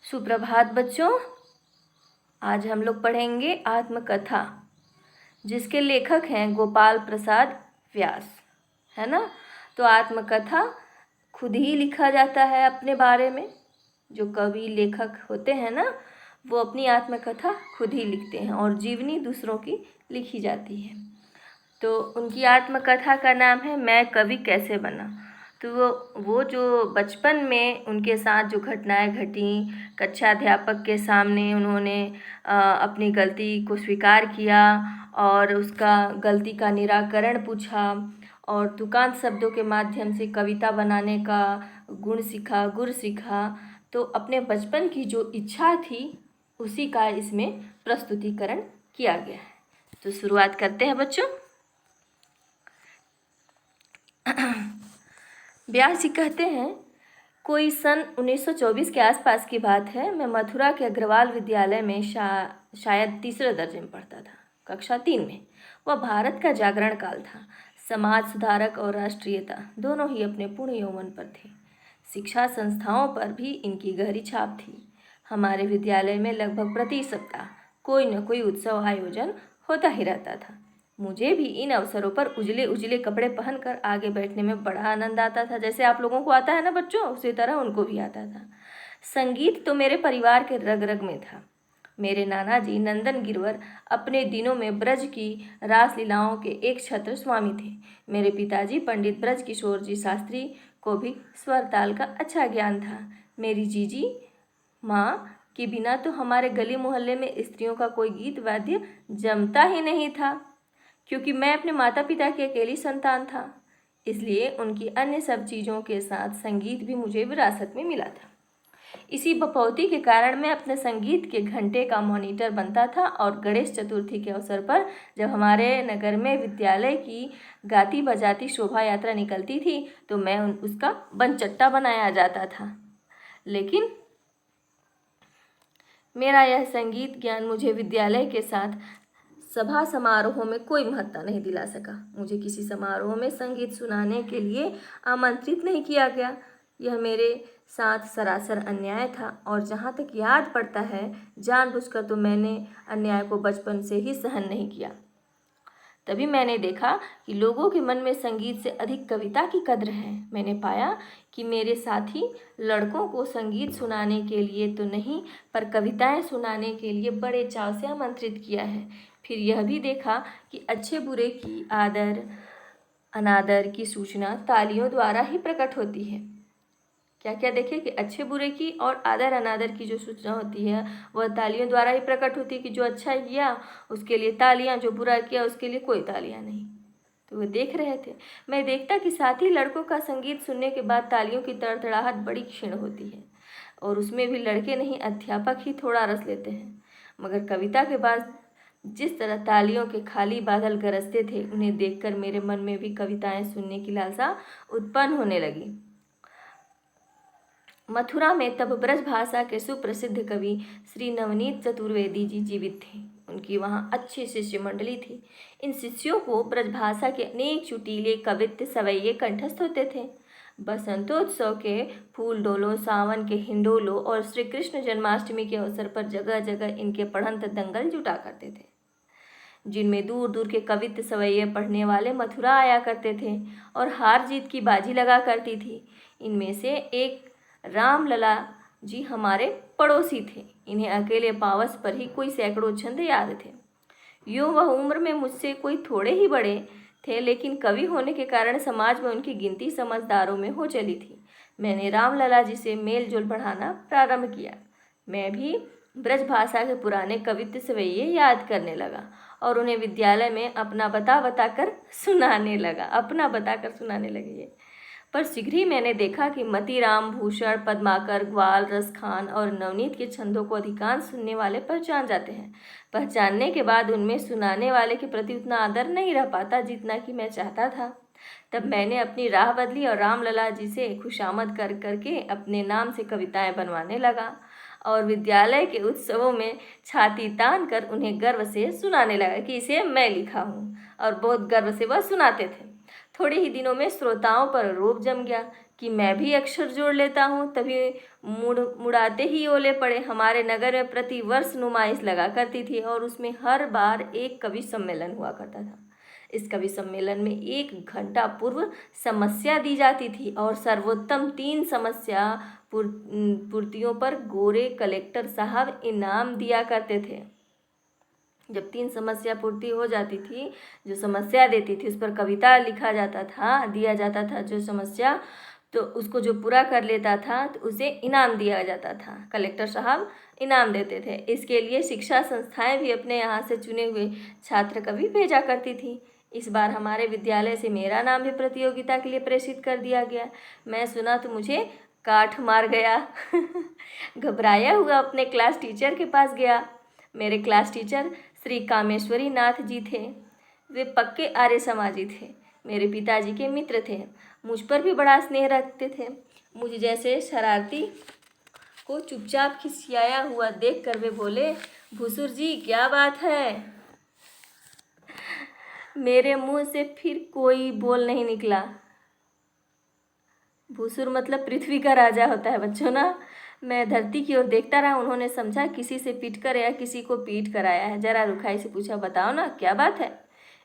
सुप्रभात बच्चों। आज हम लोग पढ़ेंगे आत्मकथा, जिसके लेखक हैं गोपाल प्रसाद व्यास, है ना। तो आत्मकथा खुद ही लिखा जाता है अपने बारे में। जो कवि लेखक होते हैं ना, वो अपनी आत्मकथा खुद ही लिखते हैं और जीवनी दूसरों की लिखी जाती है। तो उनकी आत्मकथा का नाम है मैं कवि कैसे बना। तो वो जो बचपन में उनके साथ जो घटनाएं घटी, कक्षा अध्यापक के सामने उन्होंने अपनी गलती को स्वीकार किया और उसका गलती का निराकरण पूछा और तुकांत शब्दों के माध्यम से कविता बनाने का गुण सीखा। तो अपने बचपन की जो इच्छा थी उसी का इसमें प्रस्तुतिकरण किया गया है। तो शुरुआत करते हैं बच्चों। व्यास जी कहते हैं, कोई सन 1924 के आसपास की बात है। मैं मथुरा के अग्रवाल विद्यालय में शायद तीसरे दर्जे में पढ़ता था, कक्षा 3 में। वह भारत का जागरण काल था। समाज सुधारक और राष्ट्रीयता दोनों ही अपने पूर्ण यौवन पर थे। शिक्षा संस्थाओं पर भी इनकी गहरी छाप थी। हमारे विद्यालय में लगभग प्रति सप्ताह कोई न कोई उत्सव आयोजन होता ही रहता था। मुझे भी इन अवसरों पर उजले उजले कपड़े पहनकर आगे बैठने में बड़ा आनंद आता था। जैसे आप लोगों को आता है ना बच्चों, उसी तरह उनको भी आता था। संगीत तो मेरे परिवार के रग रग में था। मेरे नाना जी नंदन गिरवर अपने दिनों में ब्रज की रासलीलाओं के एक छत्र स्वामी थे। मेरे पिताजी पंडित ब्रज किशोर जी शास्त्री को भी स्वर ताल का अच्छा ज्ञान था। मेरी जीजी माँ के बिना तो हमारे गली मोहल्ले में स्त्रियों का कोई गीत वाद्य जमता ही नहीं था। क्योंकि मैं अपने माता पिता की अकेली संतान था, इसलिए उनकी अन्य सब चीज़ों के साथ संगीत भी मुझे विरासत में मिला था। इसी बपौती के कारण मैं अपने संगीत के घंटे का मॉनिटर बनता था और गणेश चतुर्थी के अवसर पर जब हमारे नगर में विद्यालय की गाती बजाती शोभा यात्रा निकलती थी तो मैं उसका बनचट्टा बनाया जाता था। लेकिन मेरा यह संगीत ज्ञान मुझे विद्यालय के साथ सभा समारोहों में कोई महत्ता नहीं दिला सका। मुझे किसी समारोह में संगीत सुनाने के लिए आमंत्रित नहीं किया गया। यह मेरे साथ सरासर अन्याय था और जहाँ तक याद पड़ता है, जानबूझकर तो मैंने अन्याय को बचपन से ही सहन नहीं किया। तभी मैंने देखा कि लोगों के मन में संगीत से अधिक कविता की कद्र है। मैंने पाया कि मेरे साथी लड़कों को संगीत सुनाने के लिए तो नहीं, पर कविताएं सुनाने के लिए बड़े चाव से आमंत्रित किया है। फिर यह भी देखा कि अच्छे बुरे की आदर अनादर की सूचना तालियों द्वारा ही प्रकट होती है। क्या क्या देखे कि अच्छे बुरे की और आदर अनादर की जो सूचना होती है वह तालियों द्वारा ही प्रकट होती है। कि जो अच्छा किया उसके लिए तालियां, जो बुरा किया उसके लिए कोई तालियां नहीं। तो वे देख रहे थे। मैं देखता कि साथी लड़कों का संगीत सुनने के बाद तालियों की तड़तड़ाहट बड़ी क्षीण होती है और उसमें भी लड़के नहीं, अध्यापक ही थोड़ा रस लेते हैं। मगर कविता के बाद जिस तरह तालियों के खाली बादल गरजते थे, उन्हें देखकर मेरे मन में भी कविताएं सुनने की लालसा उत्पन्न होने लगी। मथुरा में तब ब्रज भाषा के सुप्रसिद्ध कवि श्री नवनीत चतुर्वेदी जी जीवित थे। उनकी वहाँ अच्छी शिष्य मंडली थी। इन शिष्यों को ब्रज भाषा के अनेक चुटीले कवित्त सवैये कंठस्थ होते थे। बसंतोत्सव के फूल डोलों, सावन के हिंडोलों और श्री कृष्ण जन्माष्टमी के अवसर पर जगह जगह इनके पढ़ंत दंगल जुटा करते थे, जिनमें दूर दूर के कवित्त सवैये पढ़ने वाले मथुरा आया करते थे और हार जीत की बाजी लगा करती थी। इनमें से एक रामलला जी हमारे पड़ोसी थे। इन्हें अकेले पावस पर ही कोई सैकड़ों छंद याद थे। यूँ वह उम्र में मुझसे कोई थोड़े ही बड़े थे, लेकिन कवि होने के कारण समाज में उनकी गिनती समझदारों में हो चली थी। मैंने रामलला जी से मेल जोल बढ़ाना प्रारंभ किया। मैं भी ब्रज भाषा के पुराने कवित्त सवैये याद करने लगा और उन्हें विद्यालय में अपना बता कर सुनाने लगे। पर शीघ्र ही मैंने देखा कि मतीराम, भूषण, पद्माकर, ग्वाल, रसखान और नवनीत के छंदों को अधिकांश सुनने वाले पहचान जाते हैं। पहचानने के बाद उनमें सुनाने वाले के प्रति उतना आदर नहीं रह पाता जितना कि मैं चाहता था। तब मैंने अपनी राह बदली और रामलला जी से खुशामद करके अपने नाम से कविताएं बनवाने लगा और विद्यालय के उत्सवों में छाती तान कर उन्हें गर्व से सुनाने लगा कि इसे मैं लिखा हूँ, और बहुत गर्व से वह सुनाते थे। थोड़े ही दिनों में श्रोताओं पर रोब जम गया। कि मैं भी अक्षर जोड़ लेता हूँ, तभी मुड़ाते ही ओले पड़े। हमारे नगर में प्रति वर्ष नुमाइश लगा करती थी और उसमें हर बार एक कवि सम्मेलन हुआ करता था। इस कवि सम्मेलन में 1 घंटा पूर्व समस्या दी जाती थी और सर्वोत्तम 3 समस्या पूर्तियों पर गोरे कलेक्टर साहब इनाम दिया करते थे। जब 3 समस्या पूर्ति हो जाती थी, जो समस्या देती थी उस पर कविता लिखा जाता था, दिया जाता था जो समस्या, तो उसको जो पूरा कर लेता था तो उसे इनाम दिया जाता था। कलेक्टर साहब इनाम देते थे। इसके लिए शिक्षा संस्थाएं भी अपने यहाँ से चुने हुए छात्र कवि भेजा करती थी। इस बार हमारे विद्यालय से मेरा नाम भी प्रतियोगिता के लिए प्रेषित कर दिया गया। मैं सुना तो मुझे काठ मार गया। घबराया हुआ अपने क्लास टीचर के पास गया। मेरे क्लास टीचर श्री कामेश्वरी नाथ जी थे। वे पक्के आर्य समाजी थे, मेरे पिताजी के मित्र थे, मुझ पर भी बड़ा स्नेह रखते थे। मुझ जैसे शरारती को चुपचाप खिसियाया हुआ देखकर वे बोले, भूसुर जी क्या बात है। मेरे मुंह से फिर कोई बोल नहीं निकला। भूसुर मतलब पृथ्वी का राजा होता है बच्चों ना। मैं धरती की ओर देखता रहा। उन्होंने समझा किसी से पीट कर या किसी को पीट कर आया है। जरा रुखाई से पूछा, बताओ ना क्या बात है।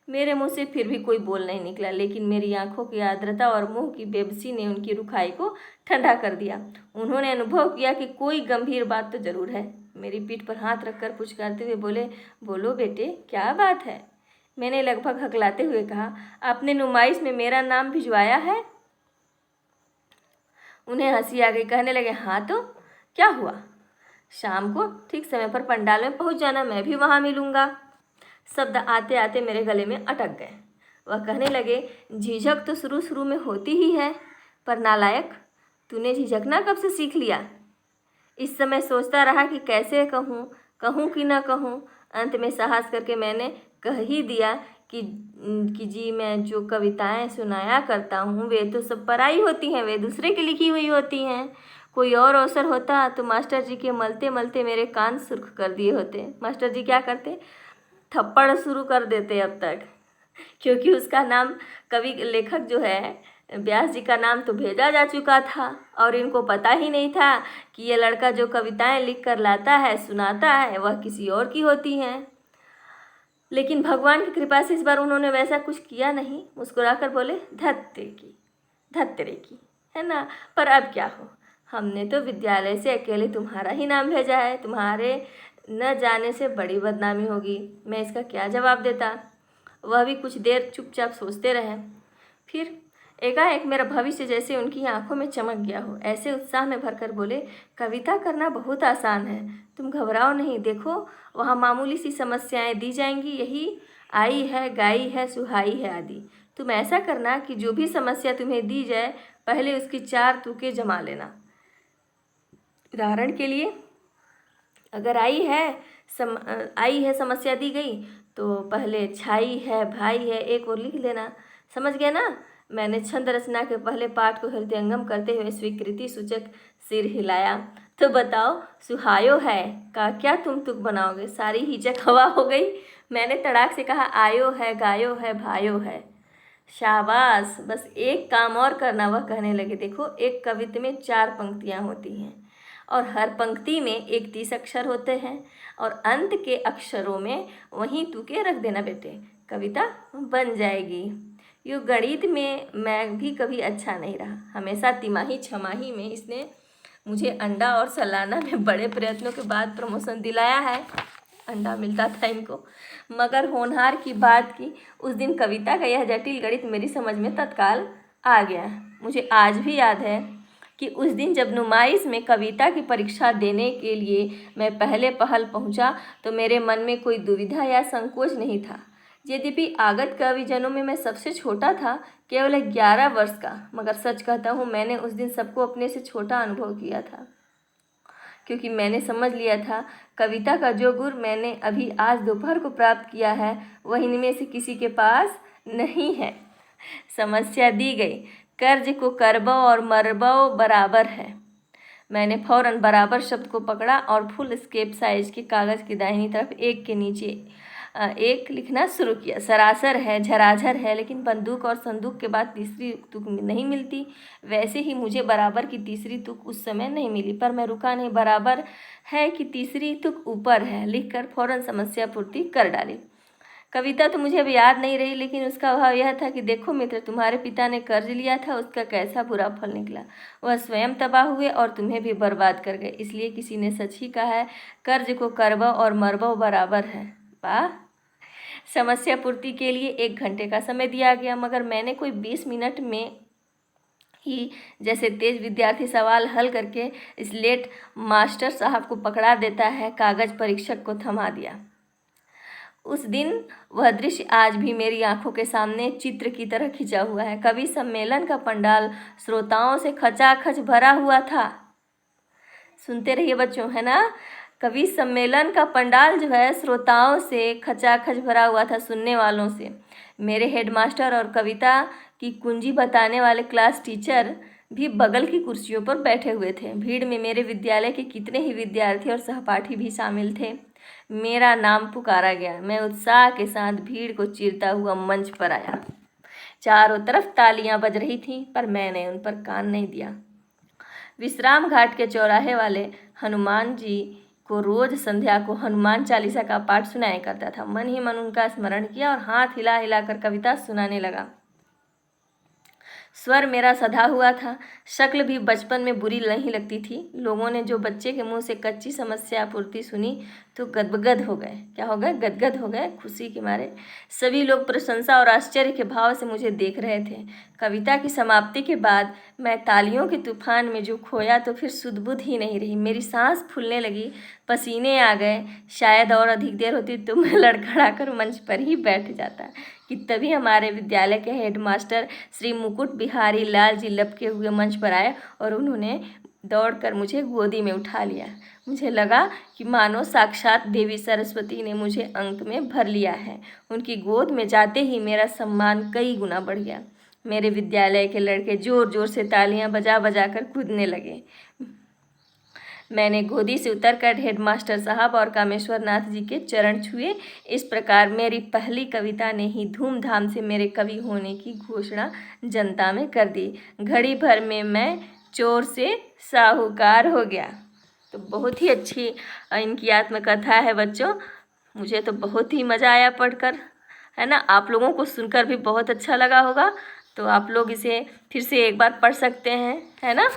मेरे मुंह से फिर भी कोई बोल नहीं निकला, लेकिन मेरी आंखों की आर्द्रता और मुंह की बेबसी ने उनकी रुखाई को ठंडा कर दिया। उन्होंने अनुभव किया कि कोई गंभीर बात तो जरूर है। मेरी पीठ पर हाथ रखकर पुचकारते हुए बोले, बोलो बेटे क्या बात है। मैंने लगभग हकलाते हुए कहा, आपने नुमाइश में मेरा नाम भिजवाया है। उन्हें हंसी आ गई। कहने लगे, हाँ तो क्या हुआ, शाम को ठीक समय पर पंडाल में पहुंच जाना, मैं भी वहां मिलूंगा। शब्द आते आते मेरे गले में अटक गए। वह कहने लगे, झिझक तो शुरू शुरू में होती ही है, पर नालायक तूने झिझकना कब से सीख लिया। इस समय सोचता रहा कि कैसे कहूँ कि न कहूँ। अंत में साहस करके मैंने कह ही दिया कि जी मैं जो कविताएं सुनाया करता हूँ वे तो सब पराई होती हैं, वे दूसरे की लिखी हुई होती हैं। कोई और अवसर होता तो मास्टर जी के मलते मलते मेरे कान सुर्ख कर दिए होते। मास्टर जी क्या करते, थप्पड़ शुरू कर देते अब तक, क्योंकि उसका नाम कवि लेखक जो है व्यास जी का नाम तो भेजा जा चुका था और इनको पता ही नहीं था कि ये लड़का जो कविताएं लिख कर लाता है सुनाता है वह किसी और की होती हैं। लेकिन भगवान की कृपा से इस बार उन्होंने वैसा कुछ किया नहीं। मुस्कुराकर बोले, धत्तेरे की है ना, पर अब क्या हो, हमने तो विद्यालय से अकेले तुम्हारा ही नाम भेजा है, तुम्हारे न जाने से बड़ी बदनामी होगी। मैं इसका क्या जवाब देता। वह भी कुछ देर चुपचाप सोचते रहे। फिर एकाएक मेरा भविष्य जैसे उनकी आंखों में चमक गया हो। ऐसे उत्साह में भरकर बोले, कविता करना बहुत आसान है, तुम घबराओ नहीं। देखो वहाँ मामूली सी समस्याएं दी जाएंगी, यही आई है, गाई है, सुहाई है आदि। तुम ऐसा करना कि जो भी समस्या तुम्हें दी जाए पहले उसकी 4 तुके जमा लेना। उदाहरण के लिए अगर आई है समस्या दी गई तो पहले छाई है, भाई है, एक और लिख लेना। समझ गए ना। मैंने छंद रचना के पहले पाठ को हृदयंगम करते हुए स्वीकृति सूचक सिर हिलाया। तो बताओ सुहायो है का क्या तुम तुक बनाओगे। सारी हिचक हवा हो गई। मैंने तड़ाक से कहा, आयो है, गायो है, भायो है। शाबाश, बस एक काम और करना। वह कहने लगे, देखो एक कविता में 4 पंक्तियाँ होती हैं और हर पंक्ति में एक 30 अक्षर होते हैं और अंत के अक्षरों में वहीं तुके रख देना बेटे, कविता बन जाएगी। यो गणित में मैं भी कभी अच्छा नहीं रहा। हमेशा तिमाही छमाही में इसने मुझे अंडा और सालाना में बड़े प्रयत्नों के बाद प्रमोशन दिलाया है। अंडा मिलता था इनको। मगर होनहार की बात की, उस दिन कविता का यह जटिल गणित मेरी समझ में तत्काल आ गया। मुझे आज भी याद है कि उस दिन जब नुमाइश में कविता की परीक्षा देने के लिए मैं पहले पहल पहुंचा तो मेरे मन में कोई दुविधा या संकोच नहीं था। यद्यपि आगत कविजनों में मैं सबसे छोटा था, केवल 11 वर्ष का, मगर सच कहता हूँ मैंने उस दिन सबको अपने से छोटा अनुभव किया था, क्योंकि मैंने समझ लिया था कविता का जो गुर मैंने अभी आज दोपहर को प्राप्त किया है वह इनमें से किसी के पास नहीं है। समस्या दी गई, कर्ज को करबो और मरबो बराबर है। मैंने फौरन बराबर शब्द को पकड़ा और फुल स्केप साइज के कागज़ की दाहिनी तरफ एक के नीचे एक लिखना शुरू किया। सरासर है, झराझर है, लेकिन बंदूक और संदूक के बाद तीसरी तुक नहीं मिलती। वैसे ही मुझे बराबर की तीसरी तुक उस समय नहीं मिली, पर मैं रुका नहीं। बराबर है कि तीसरी तुक ऊपर है लिखकर फौरन समस्या पूर्ति कर डाली। कविता तो मुझे अब याद नहीं रही, लेकिन उसका भाव यह था कि देखो मित्र, तुम्हारे पिता ने कर्ज लिया था, उसका कैसा बुरा फल निकला। वह स्वयं तबाह हुए और तुम्हें भी बर्बाद कर गए। इसलिए किसी ने सच ही कहा है, कर्ज को करबो और मरबो बराबर है। वाह। समस्या पूर्ति के लिए 1 घंटे का समय दिया गया, मगर मैंने कोई 20 मिनट में ही जैसे तेज विद्यार्थी सवाल हल करके स्लेट मास्टर साहब को पकड़ा देता है, कागज परीक्षक को थमा दिया। उस दिन वह दृश्य आज भी मेरी आंखों के सामने चित्र की तरह खिंचा हुआ है। कवि सम्मेलन का पंडाल श्रोताओं से खचाखच भरा हुआ था। सुनते रहिए बच्चों, है ना। कवि सम्मेलन का पंडाल जो है श्रोताओं से खचाखच भरा हुआ था, सुनने वालों से। मेरे हेडमास्टर और कविता की कुंजी बताने वाले क्लास टीचर भी बगल की कुर्सियों पर बैठे हुए थे। भीड़ में मेरे विद्यालय के कितने ही विद्यार्थी और सहपाठी भी शामिल थे। मेरा नाम पुकारा गया। मैं उत्साह के साथ भीड़ को चीरता हुआ मंच पर आया। चारों तरफ तालियां बज रही थीं, पर मैंने उन पर कान नहीं दिया। विश्राम घाट के चौराहे वाले हनुमान जी को रोज संध्या को हनुमान चालीसा का पाठ सुनाया करता था। मन ही मन उनका स्मरण किया और हाथ हिला हिलाकर कविता सुनाने लगा। स्वर मेरा सधा हुआ था। शक्ल भी बचपन में बुरी नहीं लगती थी। लोगों ने जो बच्चे के मुंह से कच्ची समस्या पूर्ति सुनी तो गदगद हो गए। क्या हो गए? गदगद हो गए खुशी के मारे। सभी लोग प्रशंसा और आश्चर्य के भाव से मुझे देख रहे थे। कविता की समाप्ति के बाद मैं तालियों के तूफान में जो खोया तो फिर सुध-बुध ही नहीं रही। मेरी सांस फूलने लगी, पसीने आ गए। शायद और अधिक देर होती तो मैं लड़खड़ाकर मंच पर ही बैठ जाता कि तभी हमारे विद्यालय के हेडमास्टर श्री मुकुट बिहारी लाल जी लपके हुए मंच पर आए और उन्होंने दौड़कर मुझे गोदी में उठा लिया। मुझे लगा कि मानो साक्षात देवी सरस्वती ने मुझे अंक में भर लिया है। उनकी गोद में जाते ही मेरा सम्मान कई गुना बढ़ गया। मेरे विद्यालय के लड़के जोर जोर से तालियां बजा बजा कर कूदने लगे। मैंने गोदी से उतरकर हेडमास्टर साहब और कामेश्वर नाथ जी के चरण छुए। इस प्रकार मेरी पहली कविता ने ही धूमधाम से मेरे कवि होने की घोषणा जनता में कर दी। घड़ी भर में मैं चोर से साहूकार हो गया। तो बहुत ही अच्छी इनकी आत्मकथा है बच्चों। मुझे तो बहुत ही मज़ा आया पढ़कर, है ना। आप लोगों को सुनकर भी बहुत अच्छा लगा होगा। तो आप लोग इसे फिर से एक बार पढ़ सकते हैं, है ना।